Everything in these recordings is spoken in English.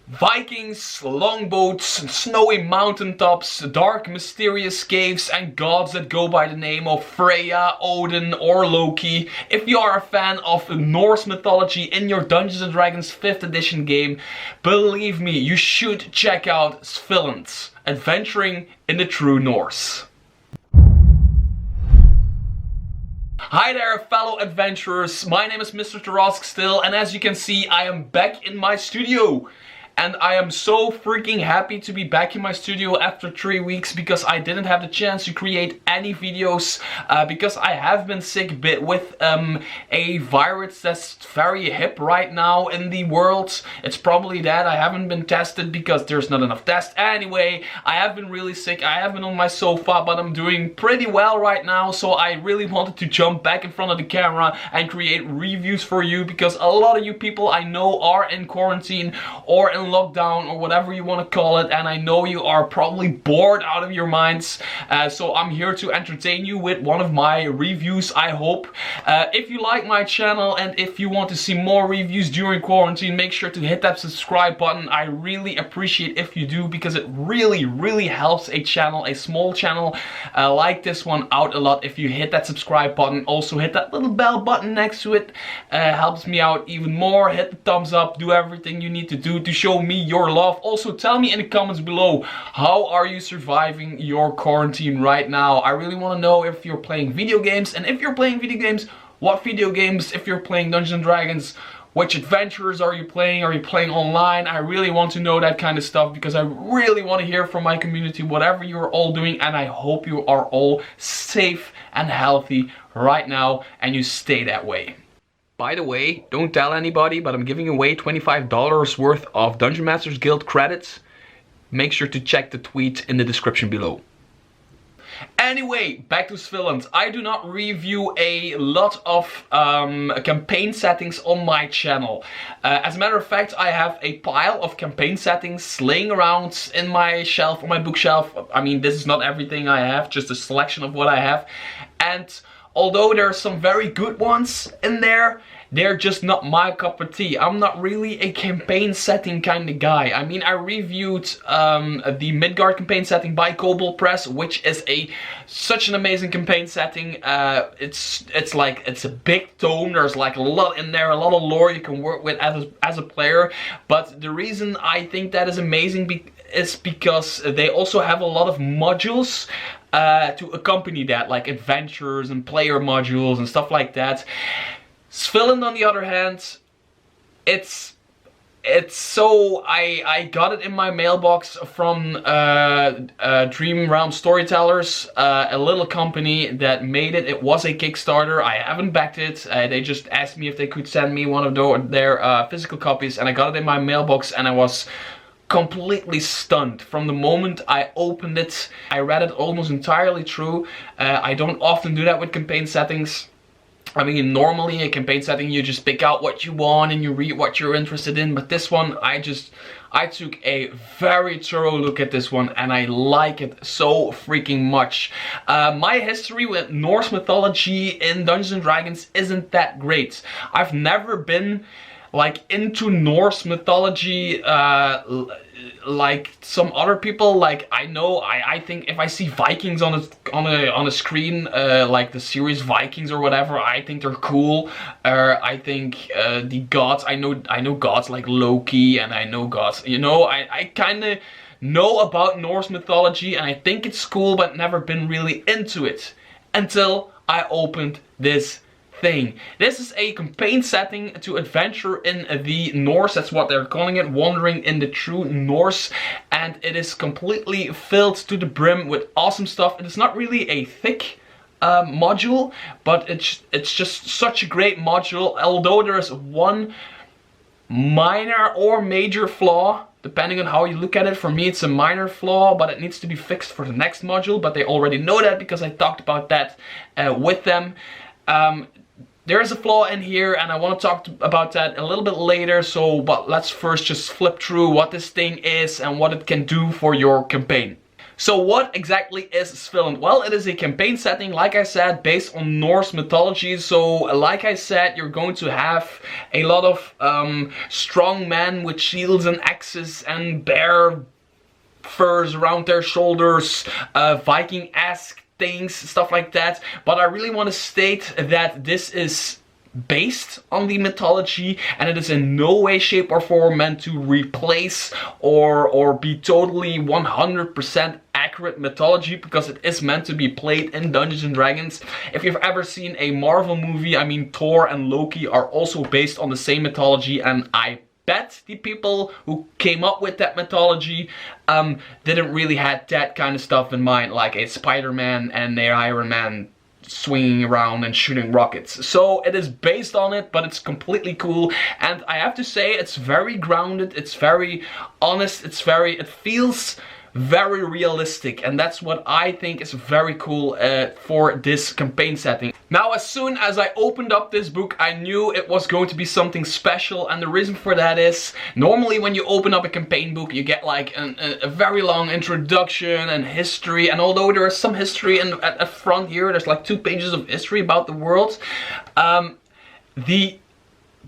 Vikings, longboats, snowy mountaintops, dark mysterious caves and gods that go by the name of Freya, Odin or Loki. If you are a fan of Norse mythology in your Dungeons & Dragons 5th edition game, believe me, you should check out Svilland, adventuring in the true Norse. Hi there fellow adventurers, my name is Mr. Tarask still, and as you can see I am back in my studio. And I am so freaking happy to be back in my studio after 3 weeks because I didn't have the chance to create any videos because I have been sick bit with a virus that's very hip right now in the world. It's probably that I haven't been tested because there's not enough tests. Anyway, I have been really sick. I have been on my sofa, but I'm doing pretty well right now. So I really wanted to jump back in front of the camera and create reviews for you because a lot of you people I know are in quarantine or in lockdown or whatever you want to call it, and I know you are probably bored out of your minds, so I'm here to entertain you with one of my reviews, I hope. If you like my channel and if you want to see more reviews during quarantine, make sure to hit that subscribe button. I really appreciate if you do because it really helps a channel, a small channel like this one out a lot if you hit that subscribe button. Also hit that little bell button next to it, helps me out even more. Hit the thumbs up, do everything you need to do to show me your love. Also tell me in the comments below, how are you surviving your quarantine right now? I really want to know if you're playing video games, and if you're playing video games, what video games. If you're playing Dungeons & Dragons, which adventures are you playing? Are you playing online? I really want to know that kind of stuff because I really want to hear from my community whatever you're all doing, and I hope you are all safe and healthy right now and you stay that way. By the way, don't tell anybody, but I'm giving away $25 worth of Dungeon Masters Guild credits. Make sure to check the tweet in the description below. Anyway, back to Svilland. I do not review a lot of campaign settings on my channel. As a matter of fact, I have a pile of campaign settings laying around in my shelf, on my bookshelf. I mean, this is not everything I have, just a selection of what I have. And although there are some very good ones in there, they're just not my cup of tea. I'm not really a campaign setting kind of guy. I mean, I reviewed the Midgard campaign setting by Kobold Press, which is such an amazing campaign setting. It's like, it's a big tome. There's like a lot in there, a lot of lore you can work with as a player. But the reason I think that is amazing is because they also have a lot of modules to accompany that, like adventures and player modules and stuff like that. Svilland, on the other hand, it's so I got it in my mailbox from Dream Realm Storytellers, a little company that made it. It was a Kickstarter. I haven't backed it. They just asked me if they could send me one of their physical copies, and I got it in my mailbox, and I was completely stunned from the moment I opened it. I read it almost entirely through. I don't often do that with campaign settings. I mean, normally a campaign setting you just pick out what you want and you read what you're interested in, but this one I took a very thorough look at this one and I like it so freaking much. My history with Norse mythology in Dungeons & Dragons isn't that great. I've never been like into Norse mythology like some other people. Like I think if I see Vikings on a screen, like the series Vikings or whatever, I think they're cool. I think the gods, I know gods like Loki, and I know gods, you know, I kind of know about Norse mythology and I think it's cool, but never been really into it until I opened this thing. This is a campaign setting to adventure in the Norse, that's what they're calling it, wandering in the true Norse, and it is completely filled to the brim with awesome stuff. It is not really a thick module, but it's just such a great module, although there is one minor or major flaw, depending on how you look at it. For me it's a minor flaw, but it needs to be fixed for the next module, but they already know that because I talked about that with them. There is a flaw in here and I want to talk about that a little bit later, but let's first just flip through what this thing is and what it can do for your campaign. So what exactly is Svilland? Well, it is a campaign setting, like I said, based on Norse mythology. So like I said, you're going to have a lot of strong men with shields and axes and bear furs around their shoulders, Viking-esque things, stuff like that. But I really want to state that this is based on the mythology, and it is in no way, shape or form meant to replace or be totally 100% accurate mythology, because it is meant to be played in Dungeons and Dragons. If you've ever seen a Marvel movie, I mean, Thor and Loki are also based on the same mythology, and I bet the people who came up with that mythology didn't really have that kind of stuff in mind, like a Spider-Man and a Iron Man swinging around and shooting rockets. So it is based on it, but it's completely cool, and I have to say it's very grounded, it's very honest, it feels very realistic, and that's what I think is very cool for this campaign setting. Now, as soon as I opened up this book, I knew it was going to be something special, and the reason for that is, normally when you open up a campaign book, you get like a very long introduction and history, and although there is some history at the front here, there's like 2 pages of history about the world, the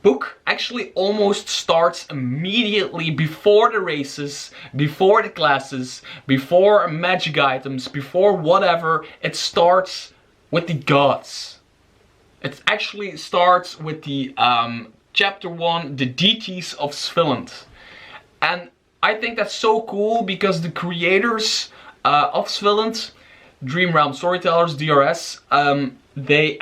book actually almost starts immediately before the races, before the classes, before magic items, before whatever. It starts with the gods. It actually starts with the chapter 1, the deities of Svilland. And I think that's so cool because the creators of Svilland, Dream Realm Storytellers, DRS, they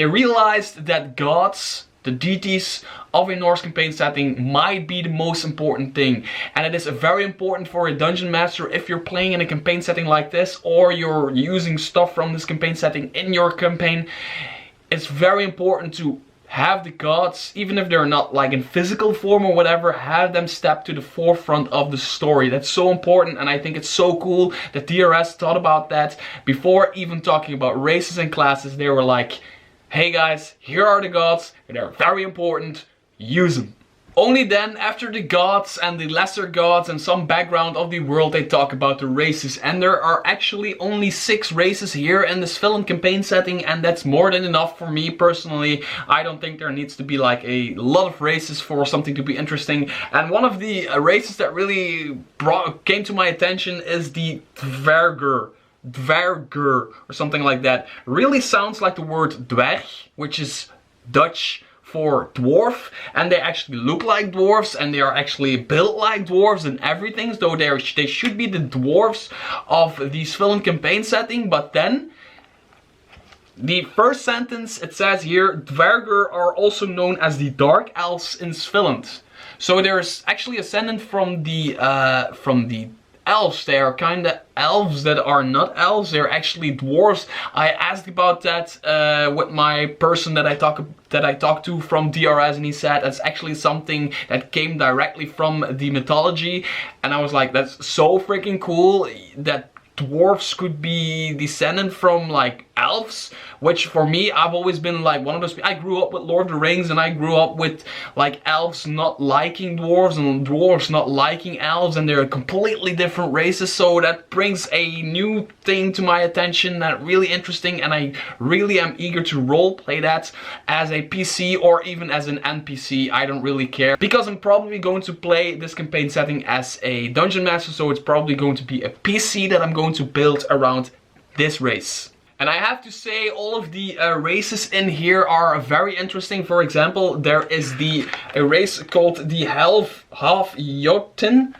realized that gods, the deities of a Norse campaign setting, might be the most important thing. And it is very important for a dungeon master, if you're playing in a campaign setting like this, or you're using stuff from this campaign setting in your campaign. It's very important to have the gods, even if they're not like in physical form or whatever, have them step to the forefront of the story. That's so important, and I think it's so cool that DRS thought about that. Before even talking about races and classes, they were like, hey guys, here are the gods, they're very important, use them. Only then, after the gods and the lesser gods and some background of the world, they talk about the races. And there are actually only 6 races here in this Svilland campaign setting, and that's more than enough for me personally. I don't think there needs to be like a lot of races for something to be interesting. And one of the races that really came to my attention is the Dwerger or something like that. Really sounds like the word dwerg, which is Dutch for dwarf, and they actually look like dwarves, and they are actually built like dwarves and everything, so they should be the dwarves of the Svilland campaign setting. But then the first sentence, it says here, Dwerger are also known as the Dark Elves in Svilland. So there's actually a sentence from the elves. They are kind of elves that are not elves, they're actually dwarves. I asked about that with my person that I talked to from DRS, and he said that's actually something that came directly from the mythology, and I was like, that's so freaking cool that dwarves could be descended from like elves, which for me, I've always been like one of those. I grew up with Lord of the Rings, and I grew up with like elves not liking dwarves and dwarves not liking elves, and they're completely different races. So that brings a new thing to my attention, that really interesting, and I really am eager to role play that as a PC or even as an NPC. I don't really care, because I'm probably going to play this campaign setting as a dungeon master, so it's probably going to be a PC that I'm going to build around this race. And I have to say, all of the races in here are very interesting. For example, there is a race called the Half Jotun.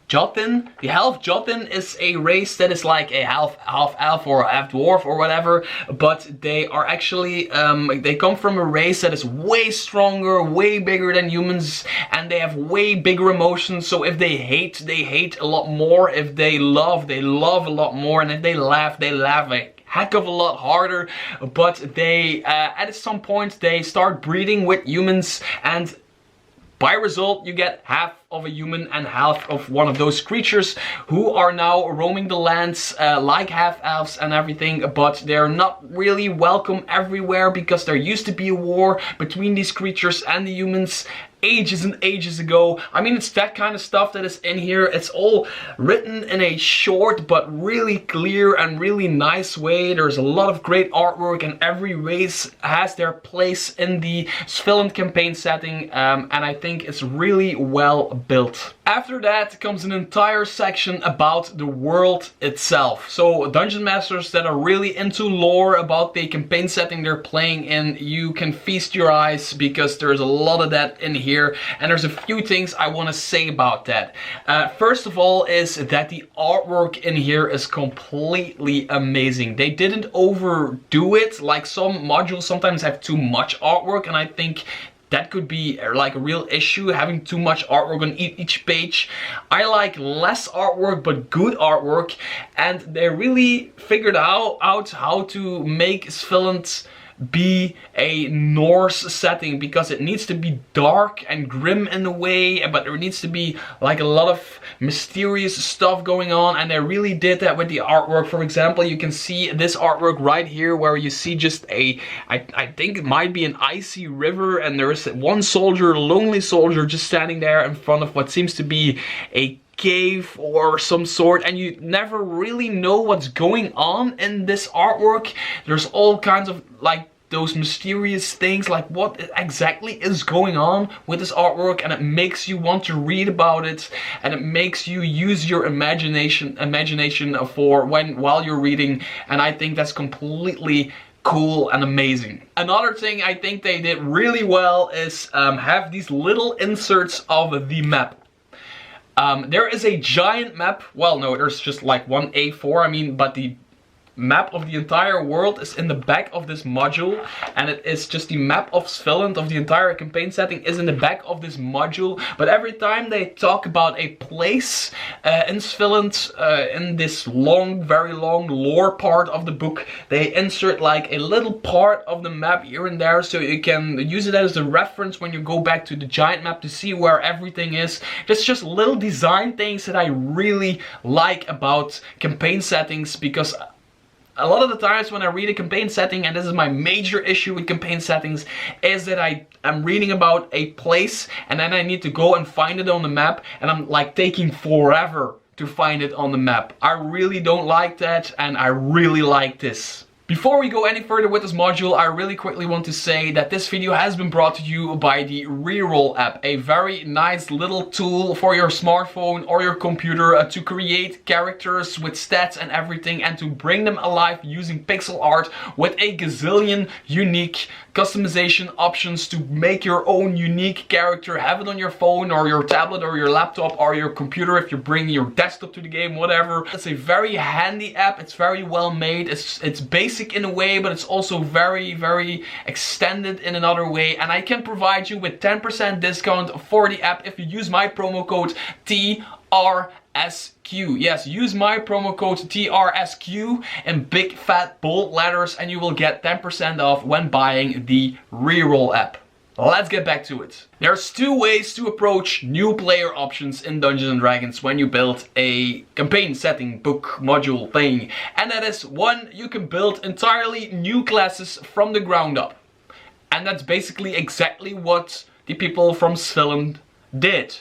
The Half Jotun is a race that is like a half elf or a half dwarf or whatever, but they are actually they come from a race that is way stronger, way bigger than humans, and they have way bigger emotions. So if they hate a lot more. If they love a lot more, and if they laugh a heck of a lot harder. But they at some point they start breeding with humans, and by result, you get half of a human and half of one of those creatures who are now roaming the lands like half-elves and everything, but they're not really welcome everywhere because there used to be a war between these creatures and the humans ages and ages ago. I mean, it's that kind of stuff that is in here. It's all written in a short but really clear and really nice way. There's a lot of great artwork, and every race has their place in the Svilland campaign setting, and I think it's really well built. After that comes an entire section about the world itself. So dungeon masters that are really into lore about the campaign setting they're playing in, you can feast your eyes because there's a lot of that in here, and there's a few things I want to say about that. First of all is that the artwork in here is completely amazing. They didn't overdo it, like some modules sometimes have too much artwork, and I think that could be like a real issue, having too much artwork on each page. I like less artwork but good artwork, and they really figured out how to make Svilland be a Norse setting, because it needs to be dark and grim in a way, but there needs to be like a lot of mysterious stuff going on, and they really did that with the artwork. For example, you can see this artwork right here where you see just I think it might be an icy river, and there is one soldier, a lonely soldier, just standing there in front of what seems to be a cave or some sort, and you never really know what's going on in this artwork. There's all kinds of like those mysterious things, like what exactly is going on with this artwork, and it makes you want to read about it, and it makes you use your imagination for while you're reading, and I think that's completely cool and amazing. Another thing I think they did really well is have these little inserts of the map. There is a giant map. Well, no, there's just like one A4, I mean, but the map of the entire world is in the back of this module, and it is just the map of Svilland, of the entire campaign setting, is in the back of this module. But every time they talk about a place in Svilland, in this long, very long lore part of the book, they insert like a little part of the map here and there, so you can use it as a reference when you go back to the giant map to see where everything is. There's just little design things that I really like about campaign settings, because a lot of the times when I read a campaign setting, and this is my major issue with campaign settings, is that I am reading about a place and then I need to go and find it on the map, and I'm like taking forever to find it on the map. I really don't like that, and I really like this. Before we go any further with this module, I really quickly want to say that this video has been brought to you by the Reroll app, a very nice little tool for your smartphone or your computer to create characters with stats and everything, and to bring them alive using pixel art with a gazillion unique customization options to make your own unique character. Have it on your phone or your tablet or your laptop or your computer if you're bringing your desktop to the game, whatever. It's a very handy app. It's very well made. It's basic in a way, but it's also very extended in another way, and I can provide you with 10% discount for the app if you use my promo code TRSQ. Yes, use my promo code TRSQ in big fat bold letters, and you will get 10% off when buying the Reroll app. Let's get back to it. There's two ways to approach new player options in Dungeons & Dragons when you build a campaign setting, book, module thing. And that is, one, you can build entirely new classes from the ground up. And that's basically exactly what the people from Svilland did.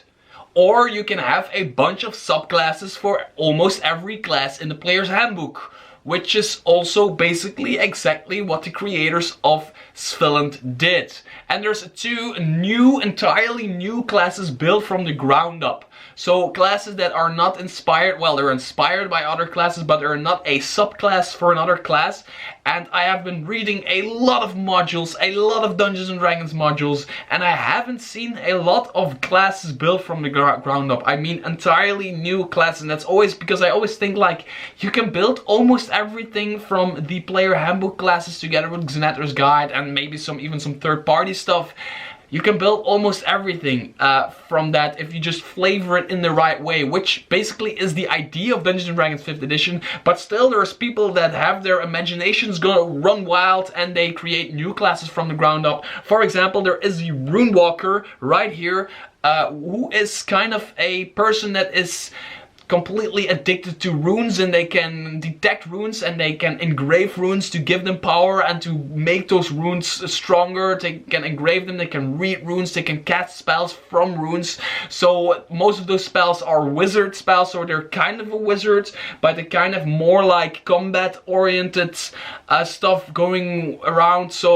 Or you can have a bunch of subclasses for almost every class in the player's handbook, which is also basically exactly what the creators of Svilland did. And there's two entirely new classes built from the ground up. So classes that are not inspired, well, they're inspired by other classes, but they're not a subclass for another class. And I have been reading a lot of modules, a lot of Dungeons & Dragons modules, and I haven't seen a lot of classes built from the ground up. I mean entirely new classes, and that's always because I always think like you can build almost everything from the player handbook classes together with Xanathar's Guide and maybe even some third-party stuff. You can build almost everything from that if you just flavor it in the right way, which basically is the idea of Dungeons & Dragons 5th edition. But still, there's people that have their imaginations gonna run wild and they create new classes from the ground up. For example, there is the Runewalker right here, who is kind of a person that is completely addicted to runes, and they can detect runes and they can engrave runes to give them power and to make those runes stronger. They can engrave them, they can read runes, they can cast spells from runes. So most of those spells are wizard spells, so they're kind of a wizard, but they kind of more like combat oriented stuff going around. So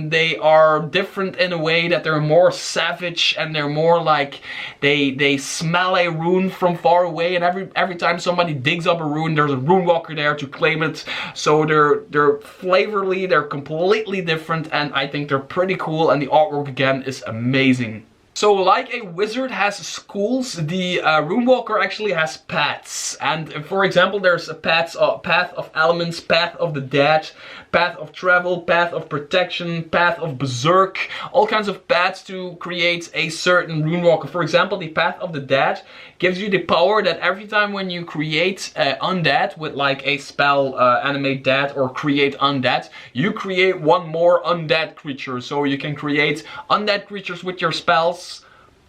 they are different in a way that they're more savage, and they're more like they smell a rune from far away, and every time somebody digs up a rune, there's a rune walker there to claim it. So they're flavorly, they're completely different, and I think they're pretty cool, and the artwork again is amazing. So like a wizard has schools, the Runewalker actually has paths. And for example, there's a path of elements, path of the dead, path of travel, path of protection, path of berserk, all kinds of paths to create a certain Runewalker. For example, the path of the dead gives you the power that every time when you create undead with like a spell, animate dead or create undead, you create one more undead creature. So you can create undead creatures with your spells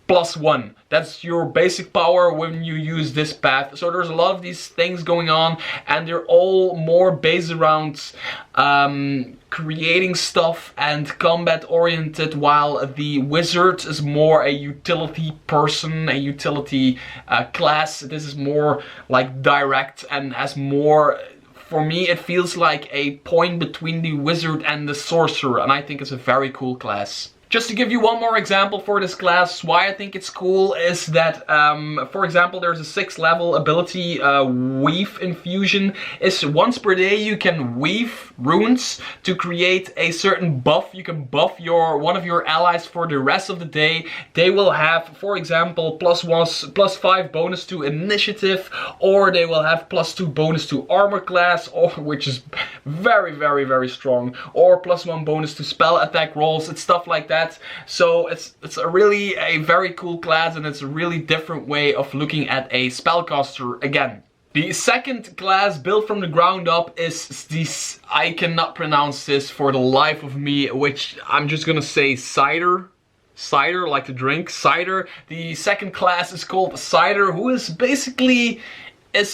+1. That's your basic power when you use this path. So there's a lot of these things going on, and they're all more based around creating stuff and combat oriented, while the wizard is more a utility person, a utility class. This is more like direct and has more, for me it feels like a point between the wizard and the sorcerer, and I think it's a very cool class. Just to give you one more example for this class, why I think it's cool is that, for example, there's a 6th level ability, Weave Infusion. Is once per day you can weave runes to create a certain buff. You can buff one of your allies for the rest of the day. They will have, for example, +5 bonus to initiative, or they will have +2 bonus to armor class, or which is very, very, very strong, or +1 bonus to spell attack rolls. It's stuff like that. So it's really a very cool class, and it's a really different way of looking at a spellcaster again. The second class built from the ground up is this, I cannot pronounce this for the life of me, which I'm just gonna say Cider. Cider, like the drink, Cider. The second class is called Cider, who is basically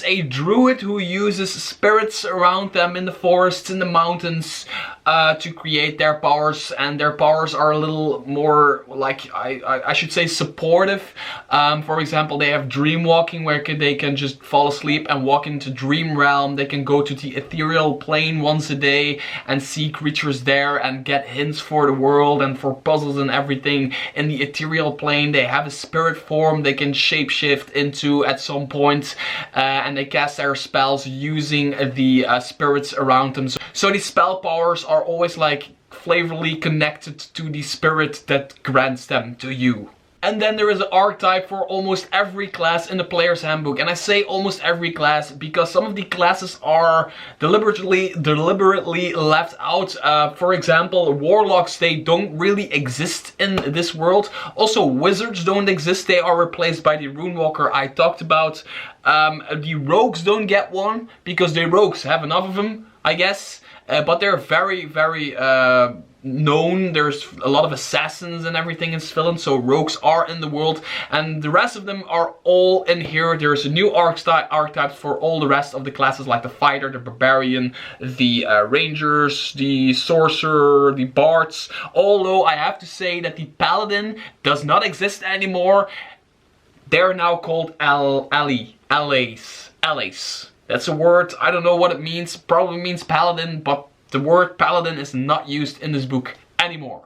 a druid who uses spirits around them in the forests, in the mountains, to create their powers, and their powers are a little more like, I should say, supportive. For example, they have dream walking, where they can just fall asleep and walk into dream realm. They can go to the ethereal plane once a day and see creatures there and get hints for the world and for puzzles and everything in the ethereal plane. They have a spirit form they can shapeshift into at some point, and they cast their spells using the spirits around them. So these spell powers are always like flavorly connected to the spirit that grants them to you. And then there is an archetype for almost every class in the player's handbook. And I say almost every class because some of the classes are deliberately left out. For example, warlocks, they don't really exist in this world. Also, wizards don't exist. They are replaced by the Runewalker I talked about. The rogues don't get one because the rogues have enough of them, I guess. But they're very, very known. There's a lot of assassins and everything in Svilland, so rogues are in the world, and the rest of them are all in here. There's a new archetypes for all the rest of the classes, like the fighter, the barbarian, the rangers, the sorcerer, the bards. Although I have to say that the paladin does not exist anymore. They're now called allies. That's a word, I don't know what it means, probably means paladin, but the word paladin is not used in this book anymore.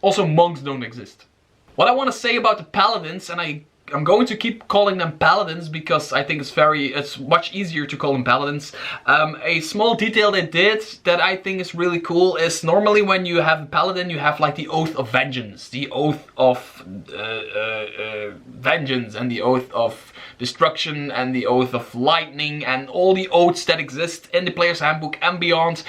Also, monks don't exist. What I want to say about the paladins, and I'm going to keep calling them paladins because I think it's much easier to call them paladins. A small detail they did that I think is really cool is normally when you have a paladin, you have like the Oath of Vengeance, the Oath of Vengeance, and the Oath of Destruction, and the Oath of Lightning, and all the oaths that exist in the player's handbook and beyond.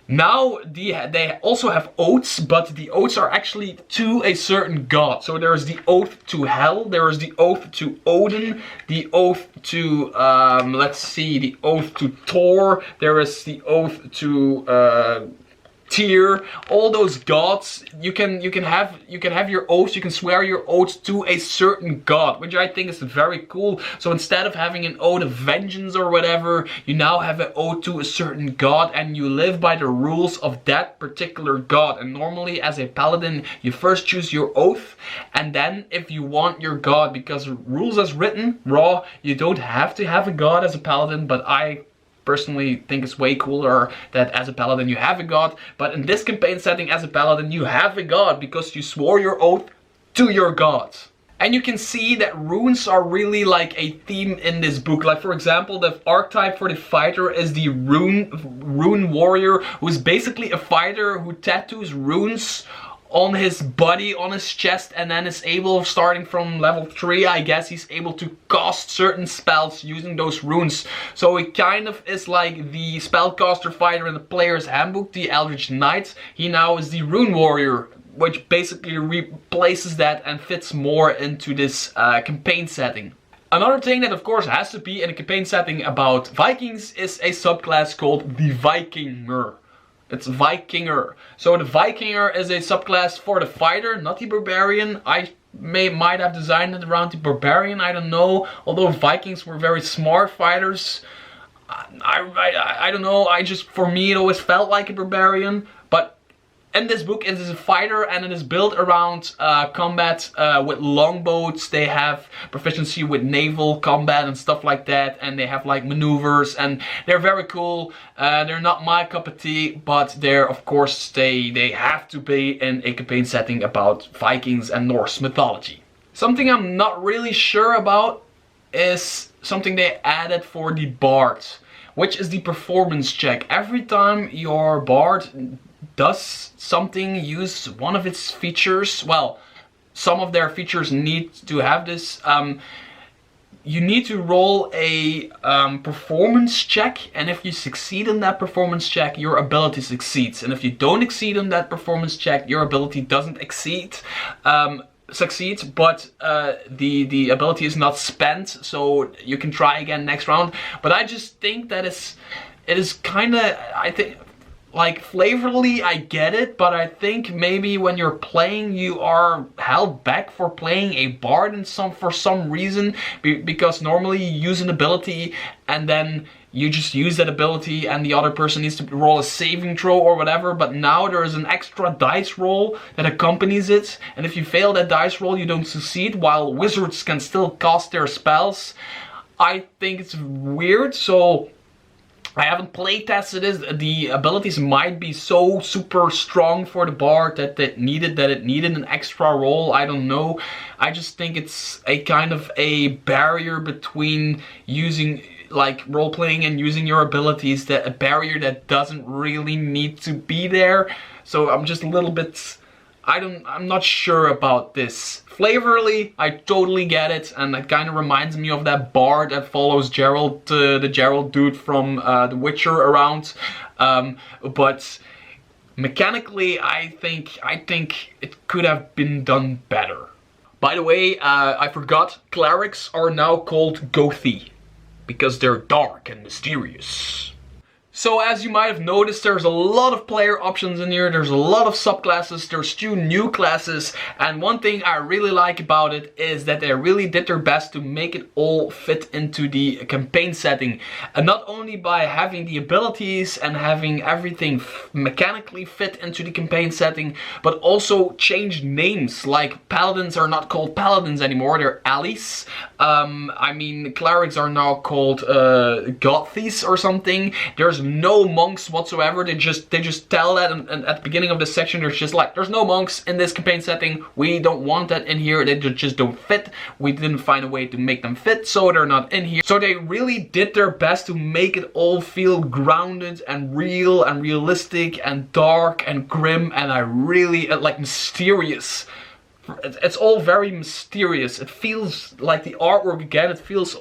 Now they also have oaths, but the oaths are actually to a certain god. So there is the oath to Hell, there is the oath to Odin, the oath to let's see, the oath to Thor, there is the oath to Tyr, all those gods. You can have your oaths. You can swear your oaths to a certain god, which I think is very cool. So instead of having an oath of vengeance or whatever, you now have an oath to a certain god, and you live by the rules of that particular god. And normally, as a paladin, you first choose your oath, and then if you want your god, because rules as written, raw, you don't have to have a god as a paladin, but I personally think it's way cooler that as a paladin you have a god. But in this campaign setting, as a paladin, you have a god because you swore your oath to your god. And you can see that runes are really like a theme in this book. Like, for example, the archetype for the fighter is the rune warrior, who is basically a fighter who tattoos runes on his body, on his chest, and then is able, starting from level 3, I guess, he's able to cast certain spells using those runes. So it kind of is like the spellcaster fighter in the player's handbook, the Eldritch Knight. He now is the rune warrior, which basically replaces that and fits more into this campaign setting. Another thing that of course has to be in a campaign setting about Vikings is a subclass called the Vikinger. It's Vikinger. So the Vikinger is a subclass for the fighter, not the barbarian. I might have designed it around the barbarian, I don't know. Although Vikings were very smart fighters, I don't know. For me, it always felt like a barbarian. But in this book, it is a fighter, and it is built around combat with longbows. They have proficiency with naval combat and stuff like that, and they have like maneuvers, and they're very cool. They're not my cup of tea, but they're, of course, they have to be in a campaign setting about Vikings and Norse mythology. Something I'm not really sure about is something they added for the bard, which is the performance check. Every time your bard does something, use one of its features, well, some of their features need to have this, you need to roll a performance check, and if you succeed in that performance check, your ability succeeds. And if you don't exceed on that performance check, your ability doesn't succeed, but the ability is not spent, so you can try again next round. But I just think that it is kind of, I think, like, flavorly, I get it, but I think maybe when you're playing, you are held back for playing a bard for some reason, because normally you use an ability and then you just use that ability and the other person needs to roll a saving throw or whatever. But now there is an extra dice roll that accompanies it, and if you fail that dice roll, you don't succeed, while wizards can still cast their spells. I think it's weird, so I haven't play tested this. The abilities might be so super strong for the bard that it needed an extra roll. I don't know. I just think it's a kind of a barrier between using, like, role playing and using your abilities, that a barrier that doesn't really need to be there. So I'm just a little bit, I'm not sure about this. Flavorly, I totally get it, and it kind of reminds me of that bard that follows Geralt, the Geralt dude from The Witcher around. But mechanically, I think it could have been done better. By the way, I forgot, clerics are now called Gothi because they're dark and mysterious. So as you might have noticed, there's a lot of player options in here, there's a lot of subclasses, there's 2 new classes, and one thing I really like about it is that they really did their best to make it all fit into the campaign setting. And not only by having the abilities and having everything mechanically fit into the campaign setting, but also change names. Like, paladins are not called paladins anymore, they're allies. I mean, clerics are now called gothies or something. There's no monks whatsoever. They just tell that, and at the beginning of this section there's just like, there's no monks in this campaign setting. We don't want that in here. They just don't fit. We didn't find a way to make them fit, so they're not in here. So they really did their best to make it all feel grounded and real and realistic and dark and grim, and I really like mysterious. It's all very mysterious. It feels like the artwork again. It feels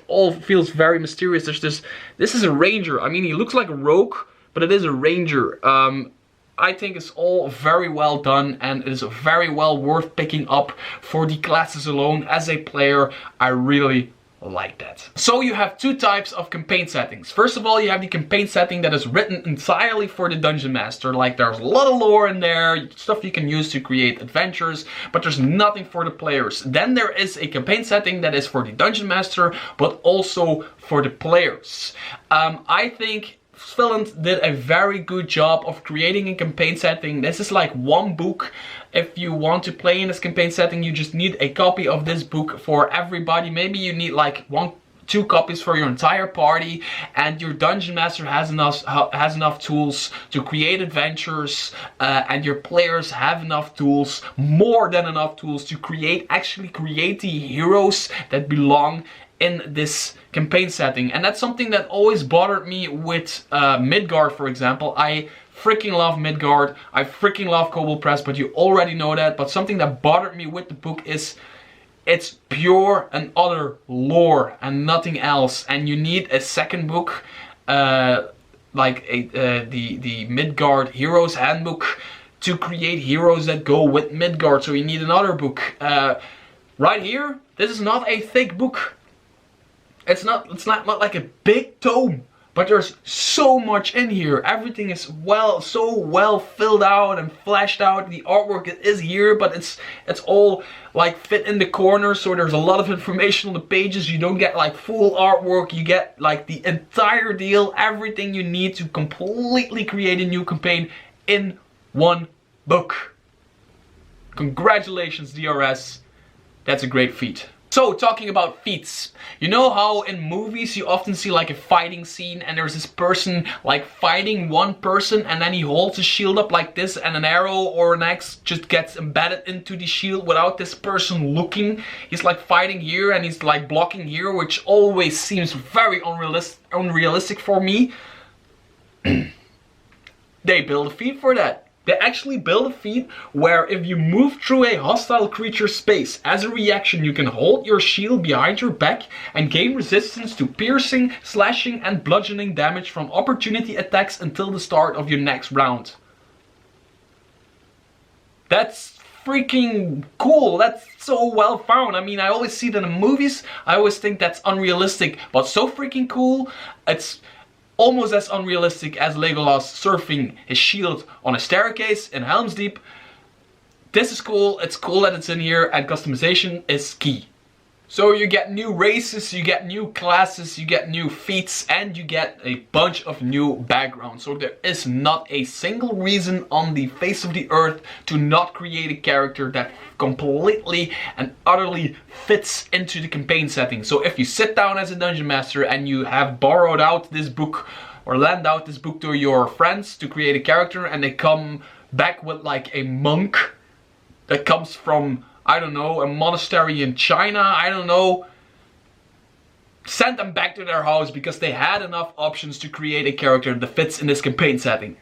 very mysterious. There's this is a ranger. I mean, he looks like a rogue, but it is a ranger. I think it's all very well done, and it is very well worth picking up for the classes alone. As a player, I really like that. So you have two types of campaign settings. First of all, you have the campaign setting that is written entirely for the dungeon master. Like there's a lot of lore in there, stuff you can use to create adventures, but there's nothing for the players. Then there is a campaign setting that is for the dungeon master, but also for the players. I think Svilland did a very good job of creating a campaign setting. This is like one book. If you want to play in this campaign setting, you just need a copy of this book for everybody. Maybe you need like 2 copies for your entire party, and your dungeon master has enough tools to create adventures, and your players have enough tools, more than enough tools, to actually create the heroes that belong in this campaign setting. And that's something that always bothered me with Midgard, for example. I freaking love Midgard, I freaking love Kobold Press, but you already know that. But something that bothered me with the book is it's pure and utter lore and nothing else. And you need a second book, like the Midgard Heroes Handbook, to create heroes that go with Midgard. So you need another book. Right here, this is not a thick book. It's not like a big tome, but there's so much in here. Everything is so well filled out and fleshed out. The artwork is here, but it's all like fit in the corners, so there's a lot of information on the pages. You don't get like full artwork, you get like the entire deal, everything you need to completely create a new campaign in one book. Congratulations, DRS. That's a great feat. So, talking about feats, you know how in movies you often see like a fighting scene and there's this person like fighting one person, and then he holds his shield up like this and an arrow or an axe just gets embedded into the shield without this person looking. He's like fighting here and he's like blocking here, which always seems very unrealistic for me. They build a feat for that. They actually build a feat where if you move through a hostile creature's space, as a reaction you can hold your shield behind your back and gain resistance to piercing, slashing and bludgeoning damage from opportunity attacks until the start of your next round. That's freaking cool. That's so well found. I mean, I always see that in movies. I always think that's unrealistic, but so freaking cool. It's almost as unrealistic as Legolas surfing his shield on a staircase in Helm's Deep. This is cool, it's cool that it's in here, and customization is key. So you get new races, you get new classes, you get new feats, and you get a bunch of new backgrounds. So there is not a single reason on the face of the earth to not create a character that completely and utterly fits into the campaign setting. So if you sit down as a dungeon master and you have borrowed out this book or lend out this book to your friends to create a character, and they come back with like a monk that comes from, I don't know, a monastery in China, I don't know. Send them back to their house because they had enough options to create a character that fits in this campaign setting.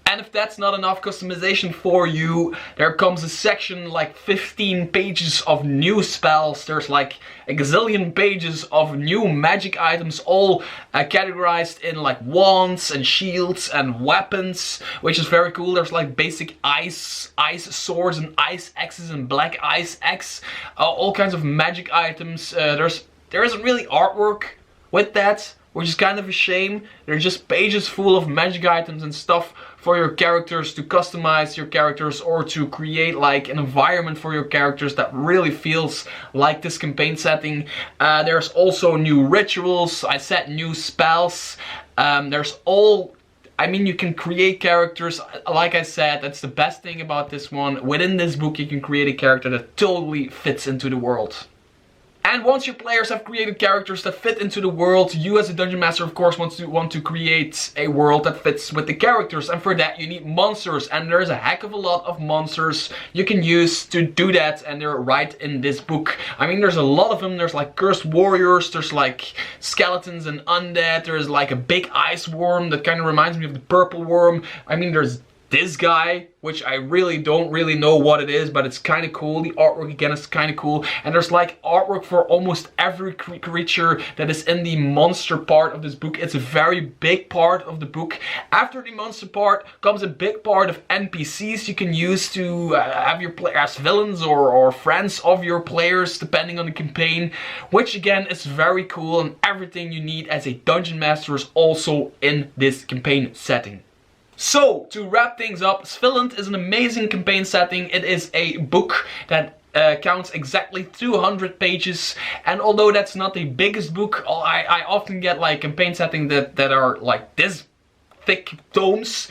And if that's not enough customization for you, there comes a section like 15 pages of new spells. There's like a gazillion pages of new magic items, all categorized in like wands and shields and weapons, which is very cool. There's like basic ice swords and ice axes and black ice axe, all kinds of magic items. There isn't really artwork with that, which is kind of a shame. They're just pages full of magic items and stuff for your characters, to customize your characters or to create like an environment for your characters that really feels like this campaign setting. There's also new rituals, I said new spells. You can create characters, like I said, that's the best thing about this one. Within this book you can create a character that totally fits into the world. And once your players have created characters that fit into the world, you as a dungeon master of course want to create a world that fits with the characters, and for that you need monsters, and there's a heck of a lot of monsters you can use to do that, and they're right in this book. I mean, there's a lot of them. There's like cursed warriors, there's like skeletons and undead, there's like a big ice worm that kind of reminds me of the purple worm. I mean, there's this guy, which I really don't know what it is, but it's kind of cool. The artwork again is kind of cool, and there's like artwork for almost every creature that is in the monster part of this book. It's a very big part of the book. After the monster part comes a big part of NPCs you can use to have your players as villains or friends of your players depending on the campaign, which again is very cool, and everything you need as a dungeon master is also in this campaign setting. So, to wrap things up, Svilland is an amazing campaign setting. It is a book that counts exactly 200 pages, and although that's not the biggest book, I often get like campaign settings that are like this thick tomes.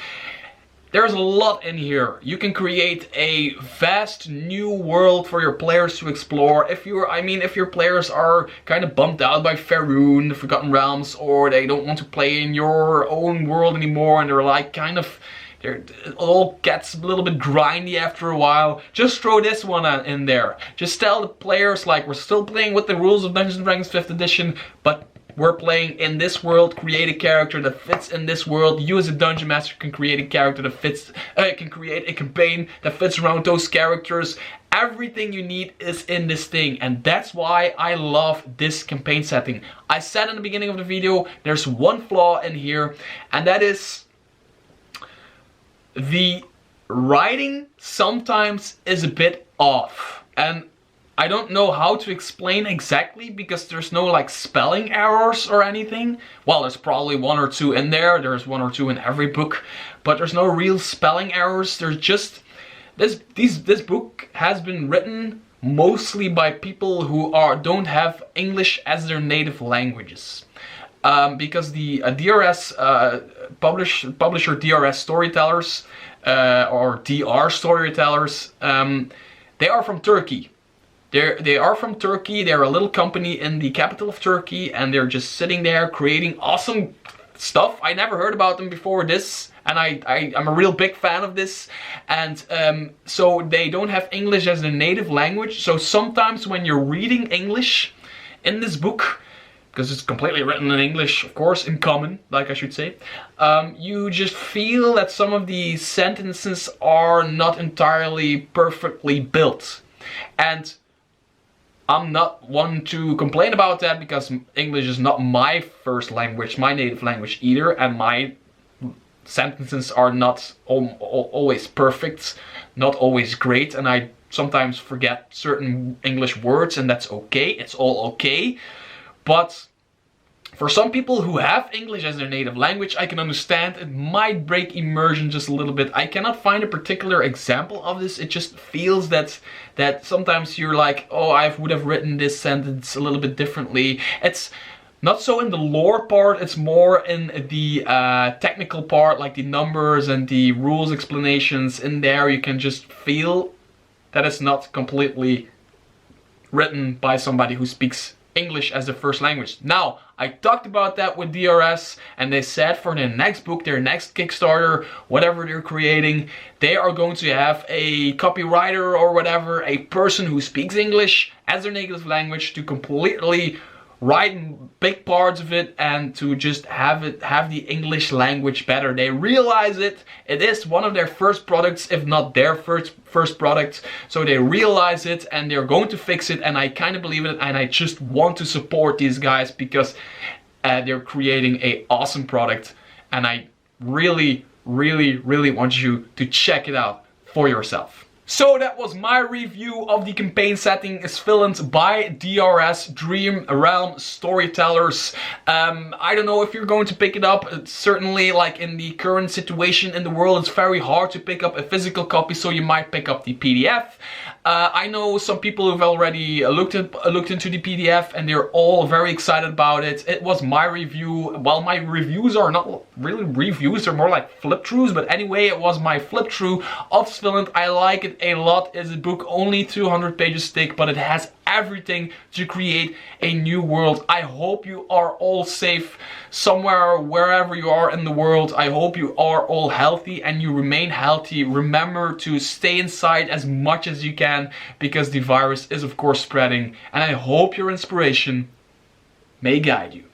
There's a lot in here. You can create a vast new world for your players to explore. If your players are kind of bummed out by Faerun, the Forgotten Realms, or they don't want to play in your own world anymore, and they're like it all gets a little bit grindy after a while, just throw this one in there. Just tell the players like, we're still playing with the rules of Dungeons & Dragons 5th edition, but we're playing in this world. Create a character that fits in this world. You as a dungeon master can create a character that fits, can create a campaign that fits around those characters. Everything you need is in this thing, and that's why I love this campaign setting. I said in the beginning of the video, there's one flaw in here, and that is the writing sometimes is a bit off. And I don't know how to explain exactly, because there's no like spelling errors or anything. Well, there's probably one or two in there. There's one or two in every book, but there's no real spelling errors. There's just this book has been written mostly by people who don't have English as their native languages. Because the DRS publisher DRS Storytellers or DR Storytellers, they are from Turkey. They are from Turkey. They're a little company in the capital of Turkey, and they're just sitting there creating awesome stuff. I never heard about them before this, and I'm a real big fan of this. And so they don't have English as their native language. So sometimes when you're reading English in this book, because it's completely written in English, of course, in common, like I should say, you just feel that some of the sentences are not entirely perfectly built. And I'm not one to complain about that, because English is not my first language, my native language either, and my sentences are not always perfect, not always great, and I sometimes forget certain English words, and that's okay, it's all okay. But for some people who have English as their native language, I can understand it might break immersion just a little bit. I cannot find a particular example of this. It just feels that sometimes you're like, oh, I would have written this sentence a little bit differently. It's not so in the lore part, it's more in the technical part, like the numbers and the rules explanations. In there you can just feel that it's not completely written by somebody who speaks English as their first language. Now, I talked about that with DRS, and they said for their next book, their next Kickstarter, whatever they're creating, they are going to have a copywriter or whatever, a person who speaks English as their native language, to completely write big parts of it and to just have the English language better. They realize it is one of their first products, if not their first product, so they realize it and they're going to fix it, and I kind of believe in it, and I just want to support these guys because they're creating an awesome product, and I really want you to check it out for yourself. So that was my review of the campaign setting Svilland by DRS Dream Realm Storytellers. I don't know if you're going to pick it up. It's certainly, like in the current situation in the world, it's very hard to pick up a physical copy, so you might pick up the PDF. I know some people who've already looked into the PDF, and they're all very excited about it. It was my review. Well, my reviews are not really reviews, they're more like flip-throughs, but anyway, it was my flip-through of Svilland. I like it a lot. It's a book only 200 pages thick, but it has everything to create a new world. I hope you are all safe somewhere, wherever you are in the world. I hope you are all healthy and you remain healthy. Remember to stay inside as much as you can, because the virus is of course spreading, and I hope your inspiration may guide you.